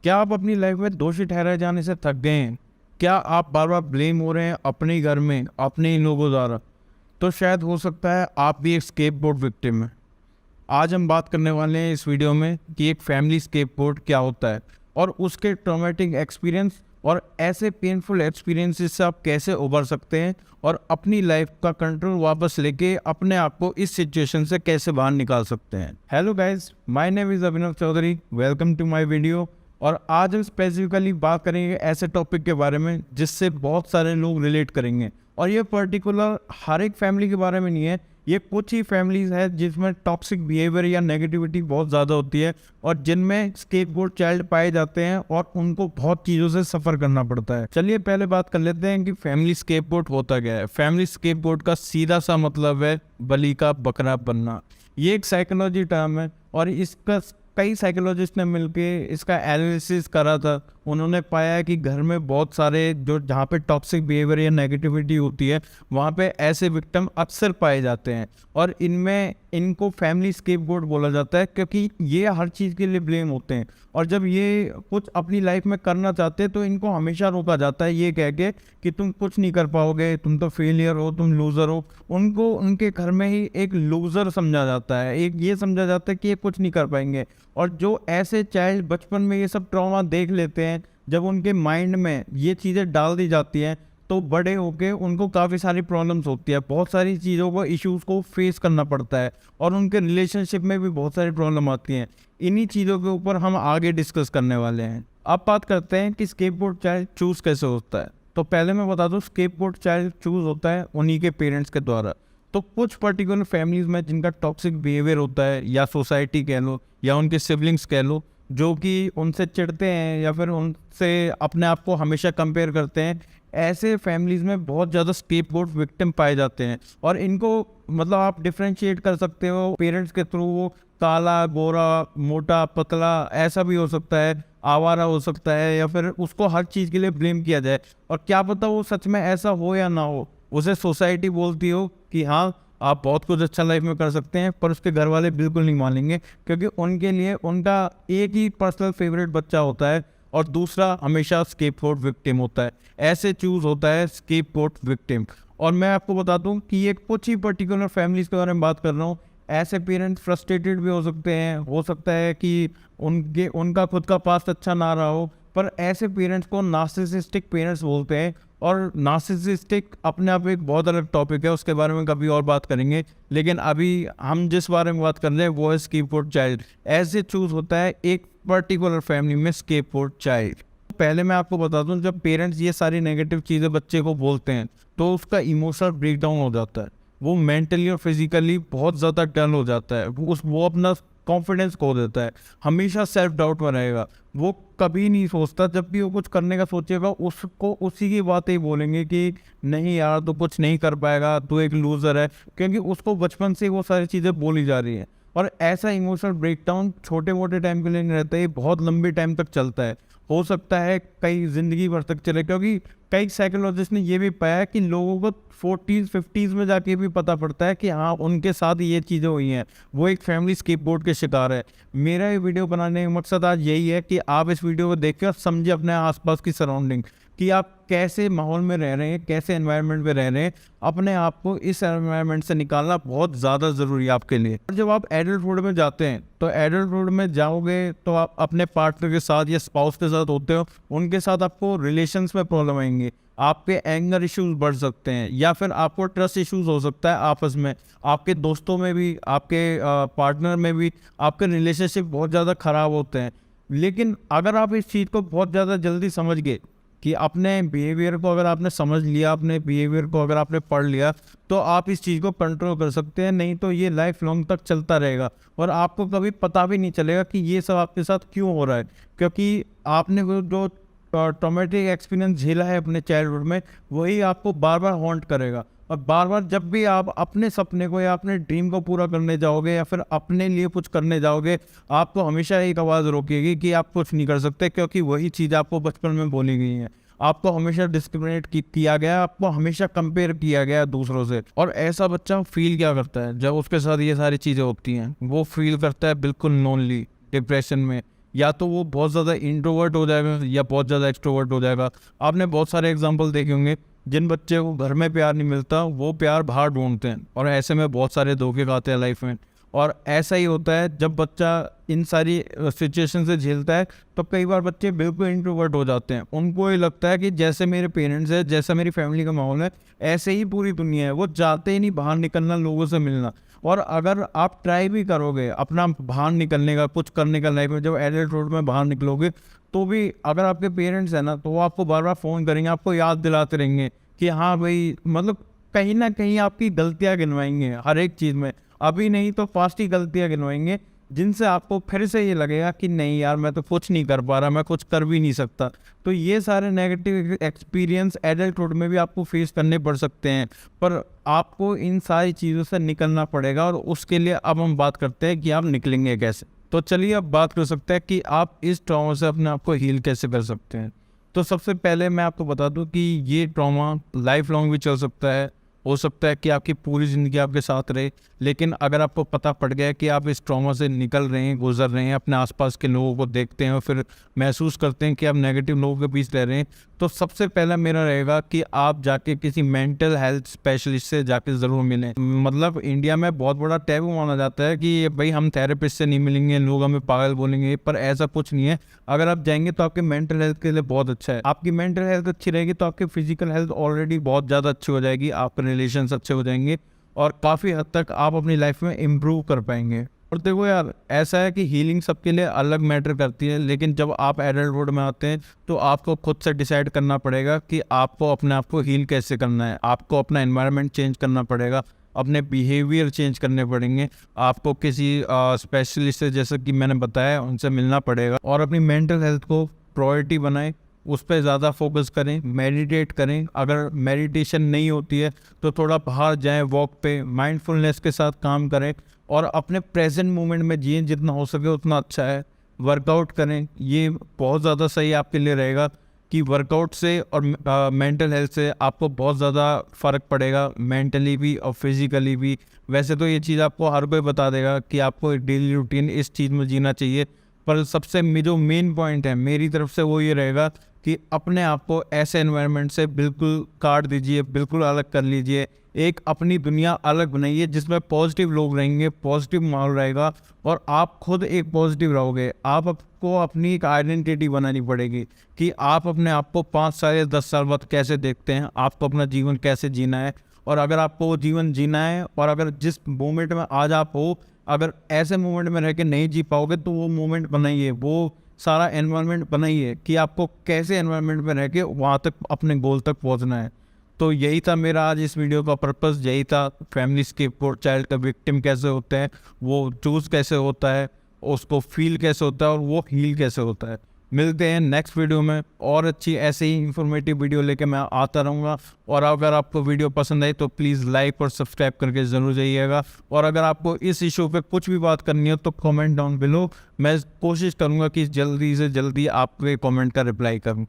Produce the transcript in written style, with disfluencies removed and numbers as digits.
क्या आप अपनी लाइफ में दोषी ठहराए जाने से थक गए हैं? क्या आप बार बार ब्लेम हो रहे हैं अपने घर में, अपने ही लोगों द्वारा? तो शायद हो सकता है आप भी एक स्केपगोट विक्टिम हैं। आज हम बात करने वाले हैं इस वीडियो में कि एक फैमिली स्केपगोट क्या होता है और उसके ट्रॉमेटिक एक्सपीरियंस और ऐसे पेनफुल एक्सपीरियंसेस से आप कैसे उबर सकते हैं और अपनी लाइफ का कंट्रोल वापस लेके अपने आप को इस सिचुएशन से कैसे बाहर निकाल सकते हैं। Hello guys, my name is Abhinav Chaudhary, welcome to my video. और आज हम स्पेसिफिकली बात करेंगे ऐसे टॉपिक के बारे में जिससे बहुत सारे लोग रिलेट करेंगे। और ये पर्टिकुलर हर एक फैमिली के बारे में नहीं है, ये कुछ ही फैमिलीज है जिसमें टॉक्सिक बिहेवियर या नेगेटिविटी बहुत ज़्यादा होती है और जिनमें स्केपगोट चाइल्ड पाए जाते हैं और उनको बहुत चीज़ों से सफ़र करना पड़ता है। चलिए पहले बात कर लेते हैं कि फैमिली स्केपगोट होता क्या है। फैमिली स्केपगोट का सीधा सा मतलब है बलि का बकरा बनना। ये एक साइकोलॉजी टर्म है और इसका कई साइकोलॉजिस्ट ने मिलके इसका एनालिसिस करा था। उन्होंने पाया कि घर में बहुत सारे जहाँ पे टॉक्सिक बिहेवियर या नेगेटिविटी होती है वहाँ पे ऐसे विक्टिम अक्सर पाए जाते हैं और इनको फैमिली स्केपगोट बोला जाता है क्योंकि ये हर चीज़ के लिए ब्लेम होते हैं। और जब ये कुछ अपनी लाइफ में करना चाहते हैं तो इनको हमेशा रोका जाता है ये कह के कि तुम कुछ नहीं कर पाओगे, तुम तो फेलियर हो, तुम लूज़र हो। उनको उनके घर में ही एक लूज़र समझा जाता है, एक ये समझा जाता है कि ये कुछ नहीं कर पाएंगे। और जो ऐसे चाइल्ड बचपन में ये सब ट्रॉमा देख लेते हैं, जब उनके माइंड में ये चीज़ें डाल दी जाती हैं तो बड़े होके उनको काफ़ी सारी प्रॉब्लम्स होती है, बहुत सारी चीज़ों को, इश्यूज़ को फेस करना पड़ता है और उनके रिलेशनशिप में भी बहुत सारी प्रॉब्लम आती हैं। इन्हीं चीज़ों के ऊपर हम आगे डिस्कस करने वाले हैं। अब बात करते हैं कि स्केपगोट चाइल्ड चूज़ कैसे होता है। तो पहले मैं बता दूं, स्केपगोट चाइल्ड चूज़ होता है उन्हीं के पेरेंट्स के द्वारा। तो कुछ पर्टिकुलर फैमिलीज़ में जिनका टॉक्सिक बिहेवियर होता है या सोसाइटी कह लो या उनके सिबलिंग्स कह लो, जो कि उनसे चिढ़ते हैं या फिर उनसे अपने आप को हमेशा कंपेयर करते हैं, ऐसे फैमिलीज़ में बहुत ज़्यादा स्केपगोट विक्टिम पाए जाते हैं। और इनको मतलब आप डिफ्रेंशिएट कर सकते हो पेरेंट्स के थ्रू। वो काला, गोरा, मोटा, पतला ऐसा भी हो सकता है, आवारा हो सकता है, या फिर उसको हर चीज़ के लिए ब्लेम किया जाए। और क्या पता वो सच में ऐसा हो या ना हो, उसे सोसाइटी बोलती हो कि हाँ आप बहुत कुछ अच्छा लाइफ में कर सकते हैं, पर उसके घर वाले बिल्कुल नहीं मानेंगे क्योंकि उनके लिए उनका एक ही पर्सनल फेवरेट बच्चा होता है और दूसरा हमेशा स्केपगोट विक्टिम होता है। ऐसे चूज होता है स्केपगोट विक्टिम। और मैं आपको बता दूं कि ये कुछ ही पर्टिकुलर फैमिलीज के बारे में बात कर रहा हूँ। ऐसे पेरेंट्स फ्रस्ट्रेटेड भी हो सकते हैं, हो सकता है कि उनका खुद का पास्ट अच्छा ना रहा हो, पर ऐसे पेरेंट्स को नार्सिसिस्टिक पेरेंट्स बोलते हैं। और नार्सिसिस्टिक अपने आप एक बहुत अलग टॉपिक है, उसके बारे में कभी और बात करेंगे। लेकिन अभी हम जिस बारे में बात कर रहे हैं वो है स्केपगोट चाइल्ड। ऐसे चूज होता है एक पर्टिकुलर फैमिली में स्केपगोट चाइल्ड। पहले मैं आपको बता दूं, जब पेरेंट्स ये सारी नेगेटिव चीज़ें बच्चे को बोलते हैं तो उसका इमोशनल ब्रेकडाउन हो जाता है। वो मेंटली और फिजिकली बहुत ज़्यादा डल हो जाता है। वो अपना कॉन्फिडेंस खो देता है, हमेशा सेल्फ डाउट में रहेगा। वो कभी नहीं सोचता, जब भी वो कुछ करने का सोचेगा उसको उसी की बातें ही बोलेंगे कि नहीं यार तू कुछ नहीं कर पाएगा, तू एक लूज़र है, क्योंकि उसको बचपन से वो सारी चीज़ें बोली जा रही हैं। और ऐसा इमोशनल ब्रेकडाउन छोटे मोटे टाइम के लिए नहीं रहता है, बहुत लंबे टाइम तक चलता है। हो सकता है कई ज़िंदगी भर तक चले, क्योंकि कई साइकोलॉजिस्ट ने ये भी पाया कि लोगों को 40s 50s में जाके भी पता पड़ता है कि हाँ उनके साथ ये चीज़ें हुई हैं, वो एक फैमिली स्केपगोट के शिकार है। मेरा ये वीडियो बनाने का मकसद आज यही है कि आप इस वीडियो को देखकर समझे अपने आसपास की सराउंडिंग, कि आप कैसे माहौल में रह रहे हैं, कैसे एनवायरनमेंट में रह रहे हैं। अपने आप को इस एनवायरनमेंट से निकालना बहुत ज़्यादा ज़रूरी है आपके लिए। और जब आप एडल्टहुड में जाते हैं तो एडल्टहुड में जाओगे तो आप अपने पार्टनर के साथ या स्पाउस के साथ होते हो, उनके साथ आपको रिलेशंस में प्रॉब्लम आएंगे, आपके एंगर इश्यूज बढ़ सकते हैं या फिर आपको ट्रस्ट इश्यूज हो सकता है आपस में, आपके दोस्तों में भी, आपके पार्टनर में भी आपके रिलेशनशिप बहुत ज़्यादा ख़राब होते हैं। लेकिन अगर आप इस चीज़ को बहुत ज़्यादा जल्दी समझ गए कि अपने बिहेवियर को अगर आपने समझ लिया, अपने बिहेवियर को अगर आपने पढ़ लिया, तो आप इस चीज़ को कंट्रोल कर सकते हैं। नहीं तो ये लाइफ लॉन्ग तक चलता रहेगा और आपको कभी पता भी नहीं चलेगा कि ये सब आपके साथ क्यों हो रहा है, क्योंकि आपने जो ट्रॉमेटिक एक्सपीरियंस झेला है अपने चाइल्डहुड में, वही आपको बार बार हॉन्ट करेगा। और बार बार जब भी आप अपने सपने को या अपने ड्रीम को पूरा करने जाओगे या फिर अपने लिए कुछ करने जाओगे, आपको हमेशा एक आवाज़ रोकेगी कि आप कुछ नहीं कर सकते, क्योंकि वही चीज़ आपको बचपन में बोली गई है। आपको हमेशा डिस्क्रिमिनेट किया गया, आपको हमेशा कंपेयर किया गया दूसरों से। और ऐसा बच्चा फील क्या करता है जब उसके साथ ये सारी चीज़ें होती हैं? वो फील करता है बिल्कुल लोनली, डिप्रेशन में, या तो वो बहुत ज़्यादा इंट्रोवर्ट हो जाएगा या बहुत ज़्यादा एक्सट्रोवर्ट हो जाएगा। आपने बहुत सारे एग्जाम्पल देखे होंगे, जिन बच्चे को घर में प्यार नहीं मिलता वो प्यार बाहर ढूंढते हैं, और ऐसे में बहुत सारे धोखे खाते हैं लाइफ में। और ऐसा ही होता है जब बच्चा इन सारी सिचुएशन से झेलता है, तो कई बार बच्चे बिल्कुल इंट्रोवर्ट हो जाते हैं। उनको ये लगता है कि जैसे मेरे पेरेंट्स है, जैसा मेरी फैमिली का माहौल है, ऐसे ही पूरी दुनिया है। वो चाहते ही नहीं बाहर निकलना, लोगों से मिलना। और अगर आप ट्राई भी करोगे अपना बाहर निकलने का, कुछ करने का लाइफ में, जब एडल्टहुड में बाहर निकलोगे, तो भी अगर आपके पेरेंट्स हैं ना, तो वो आपको बार बार फ़ोन करेंगे, आपको याद दिलाते रहेंगे कि हाँ भाई, मतलब कहीं ना कहीं आपकी गलतियाँ गिनवाएंगे हर एक चीज़ में। अभी नहीं तो फास्ट ही गलतियाँ गिनवाएंगे, जिनसे आपको फिर से ये लगेगा कि नहीं यार, मैं तो कुछ नहीं कर पा रहा, मैं कुछ कर भी नहीं सकता। तो ये सारे नेगेटिव एक्सपीरियंस एडल्टहुड में भी आपको फेस करने पड़ सकते हैं, पर आपको इन सारी चीज़ों से निकलना पड़ेगा। और उसके लिए अब हम बात करते हैं कि आप निकलेंगे कैसे। तो चलिए अब बात कर सकते हैं कि आप इस ट्रॉमा से अपने आप को हील कैसे कर सकते हैं। तो सबसे पहले मैं आपको बता दूं कि ये ट्रॉमा लाइफ लॉन्ग भी चल सकता है। हो सकता है कि आपकी पूरी ज़िंदगी आपके साथ रहे, लेकिन अगर आपको पता पड़ गया है कि आप इस ट्रॉमा से निकल रहे हैं, गुजर रहे हैं, अपने आसपास के लोगों को देखते हैं और फिर महसूस करते हैं कि आप नेगेटिव लोगों के बीच रह रहे हैं, तो सबसे पहला मेरा रहेगा कि आप जाके किसी मेंटल हेल्थ स्पेशलिस्ट से जाके ज़रूर मिलें। मतलब इंडिया में बहुत बड़ा टैबू माना जाता है कि भाई हम थेरेपिस्ट से नहीं मिलेंगे, लोग हमें पागल बोलेंगे, पर ऐसा कुछ नहीं है। अगर आप जाएंगे तो आपके मेंटल हेल्थ के लिए बहुत अच्छा है। आपकी मेंटल हेल्थ अच्छी रहेगी तो आपकी फिजिकल हेल्थ ऑलरेडी बहुत ज़्यादा अच्छी हो जाएगी, आपके रिलेशंस अच्छे हो जाएंगे और काफ़ी हद तक आप अपनी लाइफ में इम्प्रूव कर पाएंगे। और देखो यार, ऐसा है कि हीलिंग सबके लिए अलग मैटर करती है, लेकिन जब आप एडल्टहुड में आते हैं तो आपको खुद से डिसाइड करना पड़ेगा कि आपको अपने आप को हील कैसे करना है। आपको अपना एनवायरनमेंट चेंज करना पड़ेगा, अपने बिहेवियर चेंज करने पड़ेंगे, आपको किसी स्पेशलिस्ट से, जैसे कि मैंने बताया, उनसे मिलना पड़ेगा। और अपनी मेंटल हेल्थ को प्रायोरिटी बनाएं, उस पर ज़्यादा फोकस करें, मेडिटेट करें। अगर मेडिटेशन नहीं होती है तो थोड़ा बाहर जाएं, वॉक पे, माइंडफुलनेस के साथ काम करें और अपने प्रेजेंट मोमेंट में जिए, जितना हो सके उतना अच्छा है। वर्कआउट करें, ये बहुत ज़्यादा सही आपके लिए रहेगा कि वर्कआउट से और मेंटल हेल्थ से आपको बहुत ज़्यादा फ़र्क पड़ेगा, मेंटली भी और फिज़िकली भी। वैसे तो ये चीज़ आपको हर कोई बता देगा कि आपको एक डेली रूटीन इस चीज़ में जीना चाहिए, पर सबसे जो मेन पॉइंट है मेरी तरफ से वो ये रहेगा कि अपने आप को ऐसे एनवायरनमेंट से बिल्कुल काट दीजिए, बिल्कुल अलग कर लीजिए। एक अपनी दुनिया अलग बनाइए जिसमें पॉजिटिव लोग रहेंगे, पॉजिटिव माहौल रहेगा और आप खुद एक पॉजिटिव रहोगे। आपको अपनी एक आइडेंटिटी बनानी पड़ेगी कि आप अपने आप को 5 साल या 10 साल बाद कैसे देखते हैं, आपको अपना जीवन कैसे जीना है। और अगर आपको वो जीवन जीना है और अगर जिस मोमेंट में आज आप हो, अगर ऐसे मोमेंट में रह के नहीं जी पाओगे तो वो मोमेंट बनाइए, वो सारा एनवायरनमेंट बनाइए कि आपको कैसे एनवायरनमेंट में रह के वहाँ तक अपने गोल तक पहुँचना है। तो यही था मेरा आज इस वीडियो का पर्पस, यही था फैमिली स्केपगोट चाइल्ड का विक्टिम कैसे होते हैं, वो चूज़ कैसे होता है, उसको फील कैसे होता है और वो हील कैसे होता है। मिलते हैं नेक्स्ट वीडियो में, और अच्छी ऐसे ही इंफॉर्मेटिव वीडियो लेके मैं आता रहूँगा। और अगर आपको वीडियो पसंद आई तो प्लीज़ लाइक और सब्सक्राइब करके ज़रूर जाइएगा। और अगर आपको इस इशू पे कुछ भी बात करनी हो तो कमेंट डाउन बिलो, मैं कोशिश करूँगा कि जल्दी से जल्दी आपके कमेंट का रिप्लाई करूँ।